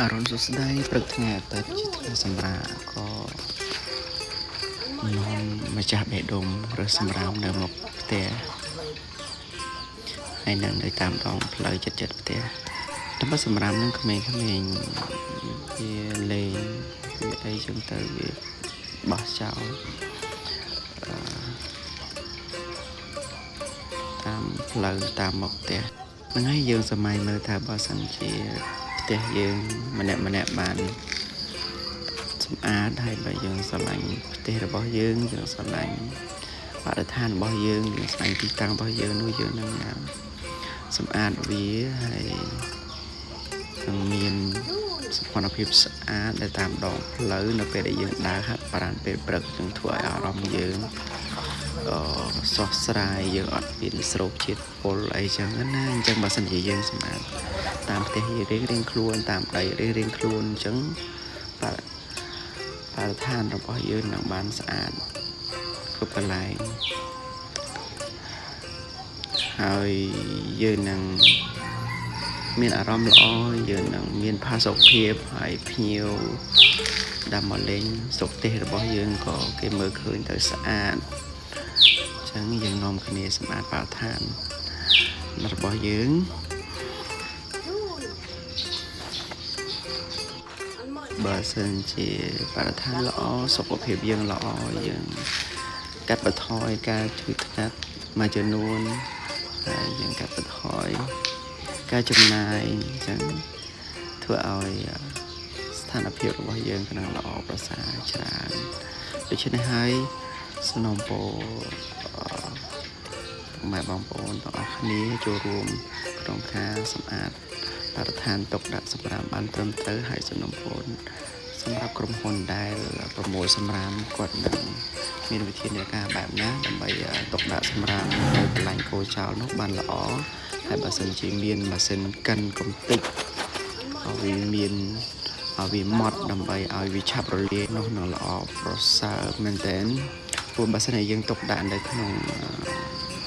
អរុនសុស្ដីព្រឹកថ្ងៃអាទិត្យជាថ្ងៃសម្រាកក៏នាំម្ចាស់បេះដូងរើសសម្រាមនៅមុខផ្ទះហើយនៅតាមដងផ្លូវចិត្តផ្ទះតែសម្រាមនឹងក្មេងៗវាលេងវាអីចឹងទៅវាបោះចោលតាមផ្លូវតាមមុខផ្ទះហ្នឹងហើយយើងសម័យមើលថាបើសិនជាផ្ទះយើងម្នាក់បានសម្អាតហើយបើយើងស្រឡាញ់ផ្ទះរបស់យើងស្រឡាញ់បរិស្ថានរបស់យើងស្រឡាញ់ទីតាំងរបស់យើងនោះយើងនឹងសម្អាតវាហើយនឹងមានសុខភាពស្អាតនៅតាមដងផ្លូវនៅពេលដែលយើងដើរហាត់ប្រាណពេលព្រឹកនឹងធ្វើឲ្យអារម្មណ៍យើងស្រស់ស្រាយយើងអត់មានស្រោបជាតិពុលអីចឹងណាអញ្ចឹងបើសិនជាយើងសម្អាតតាមផ្ទះយើងរៀងខ្លួនតាមដីរៀងខ្លួនអញ្ចឹងបរិស្ថានរបស់យើងនឹងបានស្អាតគ្រប់កន្លែងហើយយើងនឹងមានអារម្មណ៍ល្អយើងនឹងមានផាសុកភាពហើយភ្ញៀវដែលមកលេងស្រុកទេសរបស់យើងក៏គេមើលឃើញទៅស្អាតអញ្ចឹងយើងនាំគ្នាសម្អាតបរិស្ថានរបស់យើងបើសិនជាបរិស្ថានល្អសុខភាពយើងល្អយើងកាត់បន្ថយការឈឺថ្កាត់មួយចំនួនហើយយើងកាត់បន្ថយការចំណាយអញ្ចឹងធ្វើឲ្យស្ថានភាពរបស់យើងក៏នឹងល្អប្រសើរច្រើនដូច្នេះហើយសំណូមពរម៉ែបងប្អូនទាំងអស់គ្នាចូលរួមក្នុងការសម្អាតបរិស្ថានទុកដាក់សម្រាប់បានត្រឹមត្រូវហើយសំណូមពរសម្រាប់ក្រុមហ៊ុនដែលប្រមូលសម្រាមគាត់នឹងមានវិធានការបែបណាដើម្បីទុកដាក់សម្រាមនៅកន្លែងគោចោលនោះបានល្អហើយបើសិនជាមានម៉ាស៊ីនកិនកំទេចឲ្យវាមានឲ្យវាម៉ត់ដើម្បីឲ្យវាឆាប់រលាយនោះនឹងល្អប្រសើរមែនទែនព្រោះបើសិនជាយើងទុកដាក់នៅក្នុង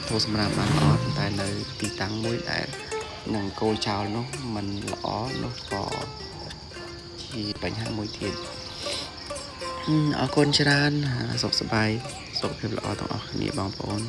ថូសម្រាប់បានល្អតែនៅទីតាំងមួយដែលនឹងគោចោលនោះมันល្អនោះក៏ជាបញ្ហាមួយទៀតអរគុណច្រើនសុខសប្បាយសុខភាពល្អទាំងអស់គ្នាបងប្អូន